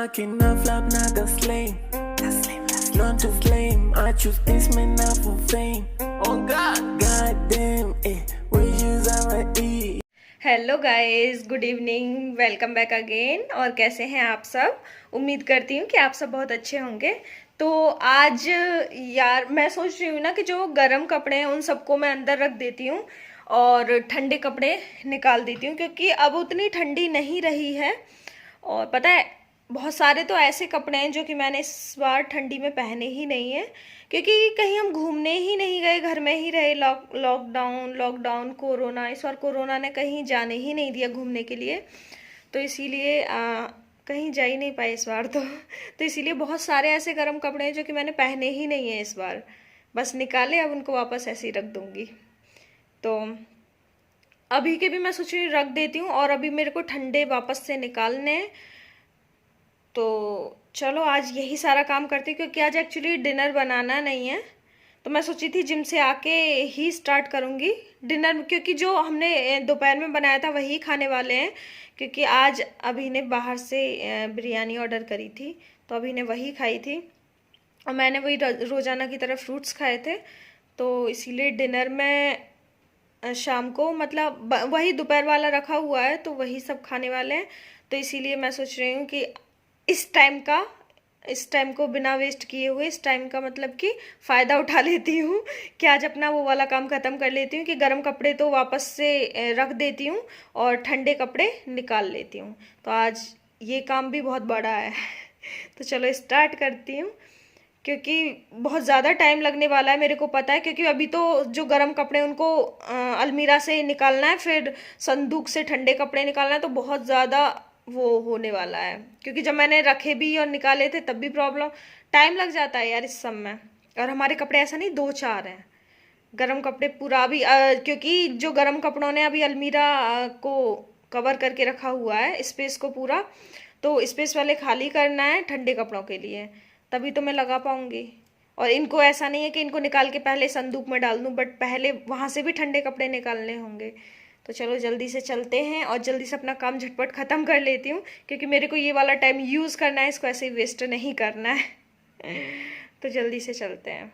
talking, no flop, not the slang. Not to flame, I choose this man not for fame. Oh God, God damn, which is I eat. Hello guys, good evening, welcome back again. और कैसे हैं आप सब? उम्मीद करती हूँ कि आप सब बहुत अच्छे होंगे। तो आज यार मैं सोच रही हूँ ना कि जो गर्म कपड़े हैं उन सबको मैं अंदर रख देती हूँ और ठंडे कपड़े निकाल देती हूँ, क्योंकि अब उतनी ठंडी नहीं रही है। और पता है, बहुत सारे तो ऐसे कपड़े हैं जो कि मैंने इस बार ठंडी में पहने ही नहीं है, क्योंकि कहीं हम घूमने ही नहीं गए, घर में ही रहे। लॉकडाउन कोरोना, इस बार कोरोना ने कहीं जाने ही नहीं दिया घूमने के लिए, तो इसीलिए कहीं जा ही नहीं पाए इस बार तो इसीलिए बहुत सारे ऐसे गर्म कपड़े हैं जो कि मैंने पहने ही नहीं है इस बार। बस निकाले, अब उनको वापस ऐसे ही रख दूंगी। तो अभी के भी मैं सोच रही रख देती हूँ, और अभी मेरे को ठंडे वापस से निकालने हैं। तो चलो आज यही सारा काम करती हूँ, क्योंकि आज एक्चुअली डिनर बनाना नहीं है। तो मैं सोची थी जिम से आके ही स्टार्ट करूँगी डिनर, क्योंकि जो हमने दोपहर में बनाया था वही खाने वाले हैं। क्योंकि आज अभी ने बाहर से बिरयानी ऑर्डर करी थी, तो अभी ने वही खाई थी और मैंने वही रोज़ाना की तरह फ्रूट्स खाए थे। तो इसीलिए डिनर में शाम को मतलब वही दोपहर वाला रखा हुआ है, तो वही सब खाने वाले हैं। तो इसीलिए मैं सोच रही हूँ कि इस टाइम को बिना वेस्ट किए हुए, इस टाइम का मतलब कि फ़ायदा उठा लेती हूँ कि आज अपना वो वाला काम ख़त्म कर लेती हूँ कि गर्म कपड़े तो वापस से रख देती हूँ और ठंडे कपड़े निकाल लेती हूँ। तो आज ये काम भी बहुत बड़ा है तो चलो स्टार्ट करती हूँ, क्योंकि बहुत ज़्यादा टाइम लगने वाला है, मेरे को पता है। क्योंकि अभी तो जो गर्म कपड़े उनको अलमीरा से निकालना है, फिर संदूक से ठंडे कपड़े निकालना है, तो बहुत ज़्यादा वो होने वाला है। क्योंकि जब मैंने रखे भी और निकाले थे तब भी प्रॉब्लम, टाइम लग जाता है यार इस सब में। और हमारे कपड़े ऐसा नहीं, दो चार हैं गर्म कपड़े पूरा अभी, क्योंकि जो गर्म कपड़ों ने अभी अलमीरा को कवर करके रखा हुआ है, स्पेस को पूरा, तो स्पेस वाले खाली करना है ठंडे कपड़ों के लिए, तभी तो मैं लगा पाऊंगी। और इनको ऐसा नहीं है कि इनको निकाल के पहले संदूक में डाल दूं, बट पहले वहां से भी ठंडे कपड़े निकालने होंगे। तो चलो जल्दी से चलते हैं और जल्दी से अपना काम झटपट ख़त्म कर लेती हूँ, क्योंकि मेरे को ये वाला टाइम यूज़ करना है, इसको ऐसे ही वेस्ट नहीं करना है तो जल्दी से चलते हैं।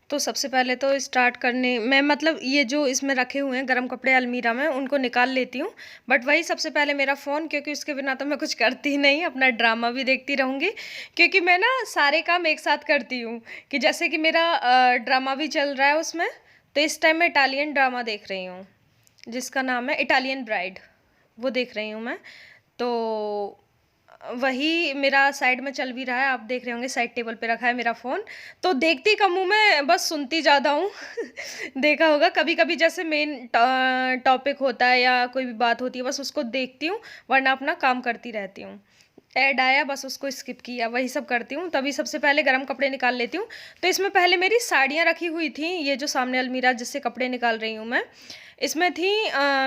तो सबसे पहले तो स्टार्ट करने मैं मतलब ये जो इसमें रखे हुए हैं गर्म कपड़े अलमीरा में, उनको निकाल लेती हूँ। बट वही सबसे पहले मेरा फ़ोन, क्योंकि उसके बिना तो मैं कुछ करती नहीं, अपना ड्रामा भी देखती रहूँगी। क्योंकि मैं ना सारे काम एक साथ करती हूँ, कि जैसे कि मेरा ड्रामा भी चल रहा है उसमें। तो इस टाइम मैं इटालियन ड्रामा देख रही हूँ, जिसका नाम है इटालियन ब्राइड, वो देख रही हूँ मैं। तो वही मेरा साइड में चल भी रहा है, आप देख रहे होंगे साइड टेबल पे रखा है मेरा फ़ोन। तो देखती कम हूँ मैं, बस सुनती ज़्यादा हूँ देखा होगा कभी कभी, जैसे मेन टॉपिक होता है या कोई भी बात होती है, बस उसको देखती हूँ, वरना अपना काम करती रहती हूँ। ऐड आया बस उसको स्किप किया, वही सब करती हूँ। तभी सबसे पहले गर्म कपड़े निकाल लेती हूँ। तो इसमें पहले मेरी साड़ियाँ रखी हुई थी, ये जो सामने अलमीरा जिससे कपड़े निकाल रही हूँ मैं, इसमें थी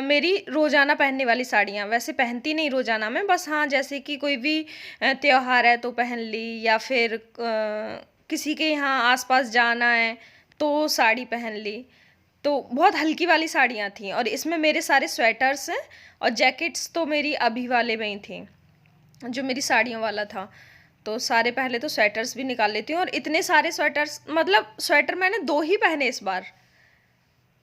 मेरी रोज़ाना पहनने वाली साड़ियाँ। वैसे पहनती नहीं रोज़ाना में, बस हाँ जैसे कि कोई भी त्योहार है तो पहन ली, या फिर किसी के यहाँ आसपास जाना है तो साड़ी पहन ली। तो बहुत हल्की वाली साड़ियाँ थी, और इसमें मेरे सारे स्वेटर्स हैं, और जैकेट्स तो मेरी अभी वाले में ही थी जो मेरी साड़ियों वाला था। तो सारे पहले तो स्वेटर्स भी निकाल लेती हूँ, और इतने सारे स्वेटर्स, मतलब स्वेटर मैंने दो ही पहने इस बार।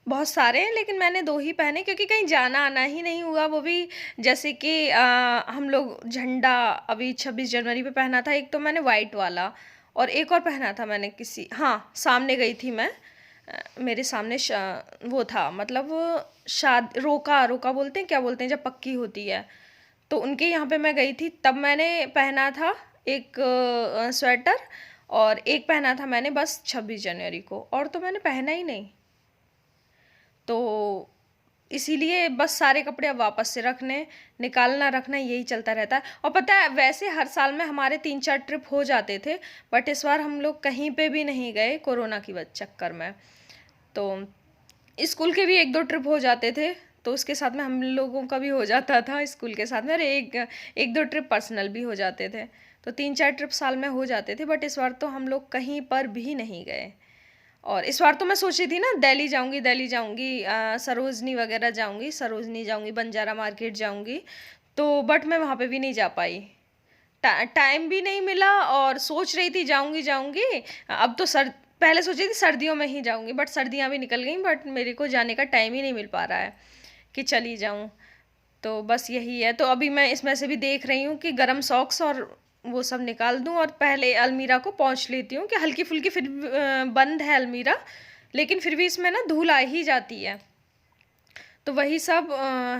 बहुत सारे हैं लेकिन मैंने दो ही पहने, क्योंकि कहीं जाना आना ही नहीं हुआ। वो भी जैसे कि हम लोग झंडा अभी 26 जनवरी पे पहना था एक, तो मैंने वाइट वाला, और एक और पहना था मैंने किसी, हाँ सामने गई थी मैं, मेरे सामने वो था, मतलब रोका रोका बोलते हैं, क्या बोलते हैं जब पक्की होती है, तो उनके यहाँ पे मैं गई थी, तब मैंने पहना था एक स्वेटर, और एक पहना था मैंने बस 26 जनवरी को, और तो मैंने पहना ही नहीं। तो इसीलिए बस सारे कपड़े अब वापस से रखने, निकालना रखना, यही चलता रहता है। और पता है वैसे हर साल में हमारे 3-4 ट्रिप हो जाते थे, बट इस बार हम लोग कहीं पे भी नहीं गए कोरोना की चक्कर में। तो स्कूल के भी 1-2 ट्रिप हो जाते थे, तो उसके साथ में हम लोगों का भी हो जाता था स्कूल के साथ में, और एक दो ट्रिप पर्सनल भी हो जाते थे। तो 3-4 ट्रिप साल में हो जाते थे, बट इस बार तो हम लोग कहीं पर भी नहीं गए। और इस बार तो मैं सोच रही थी ना दिल्ली जाऊंगी, सरोजनी वगैरह जाऊंगी, सरोजनी जाऊंगी, बंजारा मार्केट जाऊंगी। तो बट मैं वहाँ पे भी नहीं जा पाई, टाइम भी नहीं मिला, और सोच रही थी जाऊँगी जाऊँगी। अब तो पहले सोची थी सर्दियों में ही जाऊँगी, बट सर्दियाँ भी निकल गईं, बट मेरे को जाने का टाइम ही नहीं मिल पा रहा है कि चली जाऊँ। तो बस यही है। तो अभी मैं इसमें से भी देख रही हूँ कि गरम सॉक्स और वो सब निकाल दूँ, और पहले अलमीरा को पोंछ लेती हूँ कि हल्की फुल्की फिर बंद है अलमीरा, लेकिन फिर भी इसमें ना धूल आ ही जाती है। तो वही सब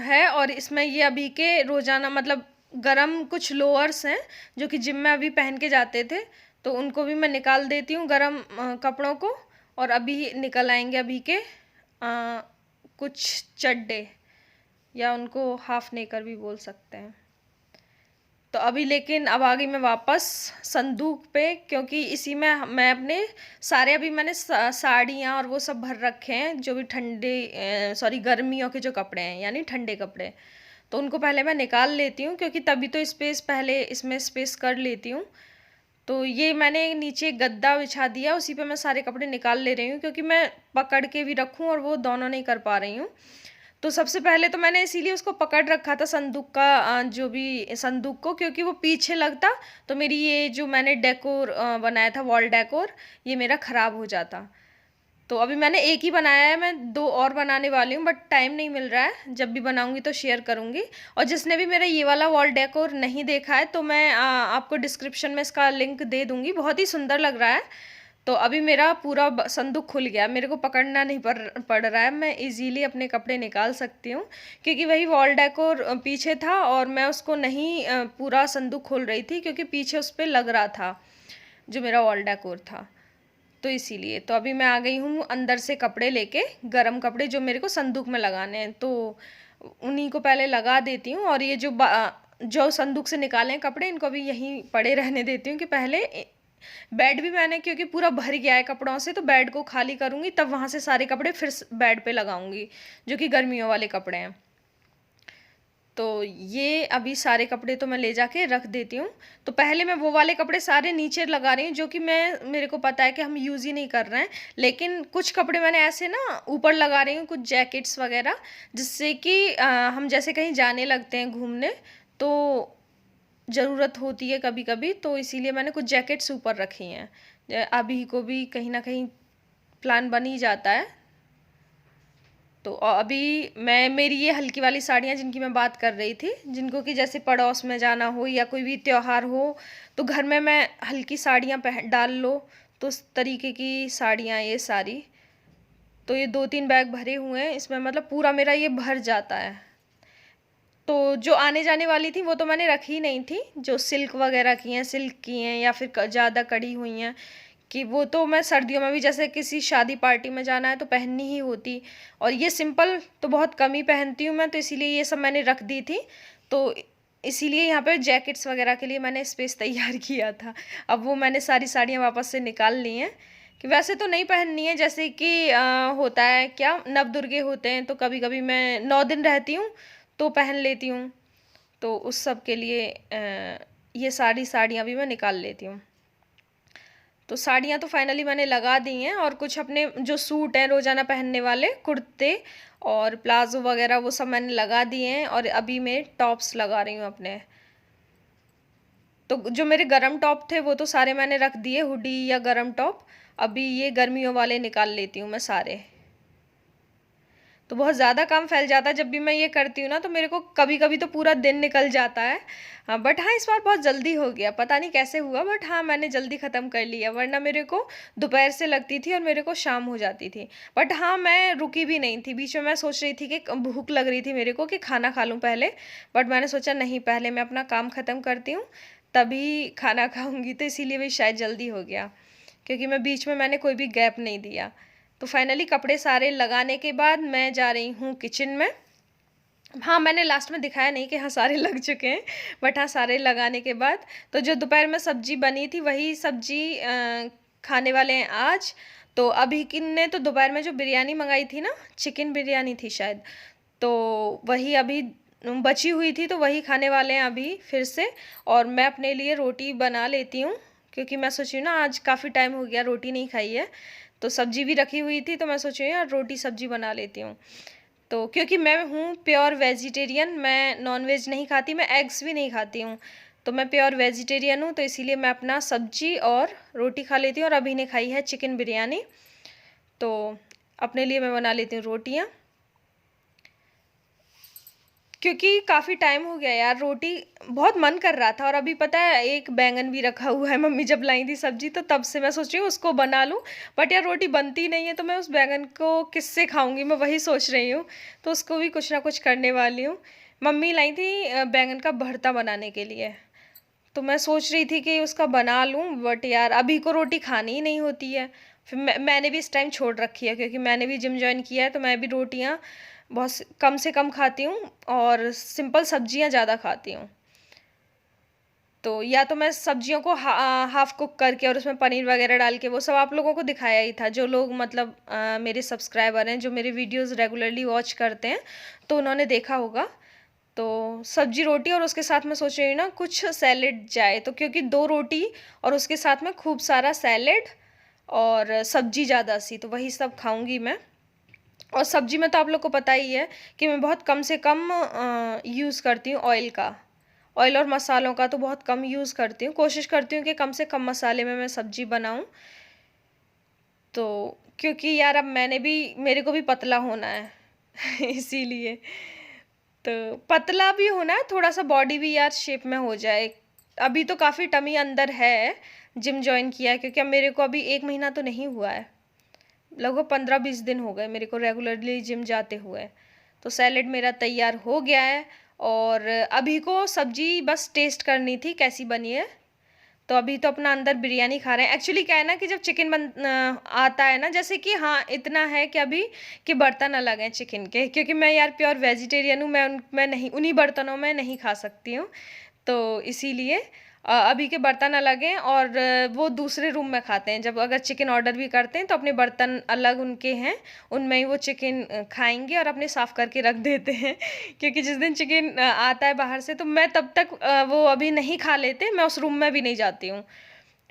है। और इसमें ये अभी के रोज़ाना मतलब गरम कुछ लोअर्स हैं जो कि जिम में अभी पहन के जाते थे, तो उनको भी मैं निकाल देती हूँ गरम कपड़ों को। और अभी निकल आएंगे अभी के कुछ चड्डे, या उनको हाफ नेकर भी बोल सकते हैं। तो अभी लेकिन अब आ गई मैं वापस संदूक पे, क्योंकि इसी में मैं अपने सारे अभी मैंने साड़ियाँ और वो सब भर रखे हैं, जो भी सॉरी गर्मियों के जो कपड़े हैं यानी ठंडे कपड़े, तो उनको पहले मैं निकाल लेती हूँ, क्योंकि तभी तो स्पेस पहले इसमें स्पेस कर लेती हूँ। तो ये मैंने नीचे गद्दा बिछा दिया, उसी पे मैं सारे कपड़े निकाल ले रही हूँ, क्योंकि मैं पकड़ के भी रखूँ और वो दोनों नहीं कर पा रही हूँ। तो सबसे पहले तो मैंने इसीलिए उसको पकड़ रखा था संदूक का, जो भी संदूक को, क्योंकि वो पीछे लगता तो मेरी ये जो मैंने डेकोर बनाया था वॉल डेकोर, ये मेरा ख़राब हो जाता। तो अभी मैंने एक ही बनाया है, मैं 2 और बनाने वाली हूँ, बट टाइम नहीं मिल रहा है। जब भी बनाऊँगी तो शेयर करूँगी। और जिसने भी मेरा ये वाला वॉल डेकोर नहीं देखा है, तो मैं आपको डिस्क्रिप्शन में इसका लिंक दे दूँगी। बहुत ही सुंदर लग रहा है। तो अभी मेरा पूरा संदूक खुल गया, मेरे को पकड़ना नहीं पड़ रहा है, मैं इजीली अपने कपड़े निकाल सकती हूँ, क्योंकि वही वॉल डेकोर पीछे था और मैं उसको नहीं पूरा संदूक खोल रही थी, क्योंकि पीछे उस पर लग रहा था जो मेरा वॉल डेकोर था, तो इसीलिए। तो अभी मैं आ गई हूँ अंदर से कपड़े लेके, गरम कपड़े जो मेरे को संदूक में लगाने हैं, तो उन्हीं को पहले लगा देती हूँ। और ये जो संदूक से निकाले हैं कपड़े, इनको भी यहीं पड़े रहने देती हूँ, कि पहले बेड भी मैंने, क्योंकि पूरा भर गया है कपड़ों से, तो बेड को खाली करूँगी, तब वहाँ से सारे कपड़े फिर बेड पे लगाऊंगी, जो कि गर्मियों वाले कपड़े हैं। तो ये अभी सारे कपड़े तो मैं ले जाके रख देती हूँ। तो पहले मैं वो वाले कपड़े सारे नीचे लगा रही हूँ, जो कि मेरे को पता है कि हम यूज़ ही नहीं कर रहे हैं, लेकिन कुछ कपड़े मैंने ऐसे ना ऊपर लगा रही हूँ, कुछ जैकेट्स वगैरह, जिससे कि हम जैसे कहीं जाने लगते हैं घूमने, तो ज़रूरत होती है कभी कभी, तो इसीलिए मैंने कुछ जैकेट्स ऊपर रखी हैं। अभी को भी कहीं ना कहीं प्लान बन ही जाता है। तो अभी मेरी ये हल्की वाली साड़ियाँ जिनकी मैं बात कर रही थी, जिनको कि जैसे पड़ोस में जाना हो या कोई भी त्यौहार हो, तो घर में मैं हल्की साड़ियाँ डाल लो, तो उस तरीके की साड़ियाँ ये सारी। तो ये 2-3 बैग भरे हुए हैं इसमें, मतलब पूरा मेरा ये भर जाता है। तो जो आने जाने वाली थी वो तो मैंने रखी नहीं थी, जो सिल्क वगैरह की हैं, सिल्क की हैं या फिर ज़्यादा कड़ी हुई हैं, कि वो तो मैं सर्दियों में भी जैसे किसी शादी पार्टी में जाना है तो पहननी ही होती। और ये सिंपल तो बहुत कम ही पहनती हूँ मैं, तो इसीलिए ये सब मैंने रख दी थी। तो इसीलिए यहाँ पे जैकेट्स वगैरह के लिए मैंने स्पेस तैयार किया था। अब वो मैंने सारी साड़ियाँ वापस से निकाल ली हैं, कि वैसे तो नहीं पहननी है, जैसे कि होता है क्या, नवदुर्गे होते हैं, तो कभी कभी मैं 9 दिन रहती हूँ तो पहन लेती हूँ, तो उस सब के लिए ये सारी साड़ियाँ भी मैं निकाल लेती हूँ। तो साड़ियाँ तो फाइनली मैंने लगा दी हैं, और कुछ अपने जो सूट हैं रोज़ाना पहनने वाले, कुर्ते और प्लाजो वगैरह, वो सब मैंने लगा दिए हैं। और अभी मैं टॉप्स लगा रही हूँ अपने। तो जो मेरे गरम टॉप थे वो तो सारे मैंने रख दिए, हुडी या गरम टॉप। अभी ये गर्मियों वाले निकाल लेती हूँ मैं सारे। तो बहुत ज़्यादा काम फैल जाता है जब भी मैं ये करती हूँ ना, तो मेरे को कभी कभी तो पूरा दिन निकल जाता है। हाँ, बट हाँ इस बार बहुत जल्दी हो गया, पता नहीं कैसे हुआ, बट हाँ मैंने जल्दी ख़त्म कर लिया, वरना मेरे को दोपहर से लगती थी और मेरे को शाम हो जाती थी। बट हाँ मैं रुकी भी नहीं थी, बीच में मैं सोच रही थी कि भूख लग रही थी मेरे को कि खाना खा लूँ पहले, बट मैंने सोचा नहीं, पहले मैं अपना काम ख़त्म करती हूँ तभी खाना खाऊँगी, तो इसीलिए भी शायद जल्दी हो गया, क्योंकि मैं बीच में मैंने कोई भी गैप नहीं दिया। तो फाइनली कपड़े सारे लगाने के बाद मैं जा रही हूँ किचन में। हाँ मैंने लास्ट में दिखाया नहीं कि हाँ सारे लग चुके हैं, बट हाँ सारे लगाने के बाद तो जो दोपहर में सब्जी बनी थी वही सब्जी खाने वाले हैं आज। तो अभी किन्ने तो दोपहर में जो बिरयानी मंगाई थी ना, चिकन बिरयानी थी शायद, तो वही अभी बची हुई थी, तो वही खाने वाले हैं अभी फिर से। और मैं अपने लिए रोटी बना लेती हूँ, क्योंकि मैं सोची ना आज काफ़ी टाइम हो गया रोटी नहीं खाई है, तो सब्जी भी रखी हुई थी, तो मैं सोची यार रोटी सब्जी बना लेती हूँ। तो क्योंकि मैं हूँ प्योर वेजिटेरियन, मैं नॉन-वेज नहीं खाती, मैं एग्स भी नहीं खाती हूँ। तो मैं प्योर वेजिटेरियन हूँ, तो इसीलिए मैं अपना सब्ज़ी और रोटी खा लेती हूँ और अभी ने खाई है चिकन बिरयानी। तो अपने लिए मैं बना लेती हूँ रोटियाँ। क्योंकि काफ़ी टाइम हो गया यार, रोटी बहुत मन कर रहा था और अभी पता है एक बैंगन भी रखा हुआ है, मम्मी जब लाई थी सब्जी तो तब से मैं सोच रही हूँ उसको बना लूँ। बट यार रोटी बनती नहीं है तो मैं उस बैंगन को किससे खाऊंगी, मैं वही सोच रही हूँ। तो उसको भी कुछ ना कुछ करने वाली हूँ। मम्मी लाई थी बैंगन का भरता बनाने के लिए, तो मैं सोच रही थी कि उसका बना लूँ, बट यार अभी को रोटी खानी ही नहीं होती है। फिर मैंने भी इस टाइम छोड़ रखी है क्योंकि मैंने भी जिम जॉइन किया है, तो मैं भी रोटियाँ बहुत कम से कम खाती हूँ और सिंपल सब्जियाँ ज़्यादा खाती हूँ। तो या तो मैं सब्जियों को हाफ कुक करके और उसमें पनीर वगैरह डाल के, वो सब आप लोगों को दिखाया ही था, जो लोग मतलब मेरे सब्सक्राइबर हैं, जो मेरे वीडियोस रेगुलरली वॉच करते हैं, तो उन्होंने देखा होगा। तो सब्जी रोटी और उसके साथ मैं सोच रही हूँ ना कुछ सैलेड जाए, तो क्योंकि 2 रोटी और उसके साथ में खूब सारा सैलेड और सब्जी ज़्यादा सी, तो वही सब खाऊंगी मैं। और सब्जी में तो आप लोग को पता ही है कि मैं बहुत कम से कम यूज़ करती हूँ ऑयल का। ऑयल और मसालों का तो बहुत कम यूज़ करती हूँ, कोशिश करती हूँ कि कम से कम मसाले में मैं सब्जी बनाऊँ। तो क्योंकि यार अब मेरे को भी पतला होना है इसीलिए। तो पतला भी होना है, थोड़ा-सा बॉडी भी यार शेप में हो जाए। अभी तो काफ़ी टमी अंदर है, जिम जॉइन किया है क्योंकि अब मेरे को अभी 1 महीना तो नहीं हुआ है। लगभग 15-20 दिन हो गए मेरे को रेगुलरली जिम जाते हुए। तो सैलेड मेरा तैयार हो गया है और अभी को सब्जी बस टेस्ट करनी थी कैसी बनी है। तो अभी तो अपना अंदर बिरयानी खा रहे हैं। एक्चुअली क्या है ना कि जब चिकन आता है ना, जैसे कि हाँ इतना है कि अभी कि बर्तन अलग हैं चिकन के, क्योंकि मैं यार प्योर वेजिटेरियन हूँ, मैं नहीं उन्हीं बर्तनों में नहीं खा सकती हूँ। तो इसीलिए अभी के बर्तन अलग हैं और वो दूसरे रूम में खाते हैं। जब अगर चिकन ऑर्डर भी करते हैं तो अपने बर्तन अलग उनके हैं, उनमें ही वो चिकन खाएंगे और अपने साफ़ करके रख देते हैं क्योंकि जिस दिन चिकन आता है बाहर से तो मैं तब तक वो अभी नहीं खा लेते, मैं उस रूम में भी नहीं जाती हूँ।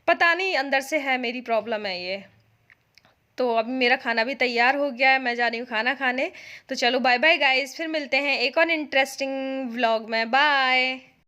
पता नहीं अंदर से है मेरी प्रॉब्लम है ये। तो अभी मेरा खाना भी तैयार हो गया है, मैं जा रही हूँ खाना खाने। तो चलो बाय बाय गाइज़, फिर मिलते हैं एक और इंटरेस्टिंग व्लॉग में। बाय।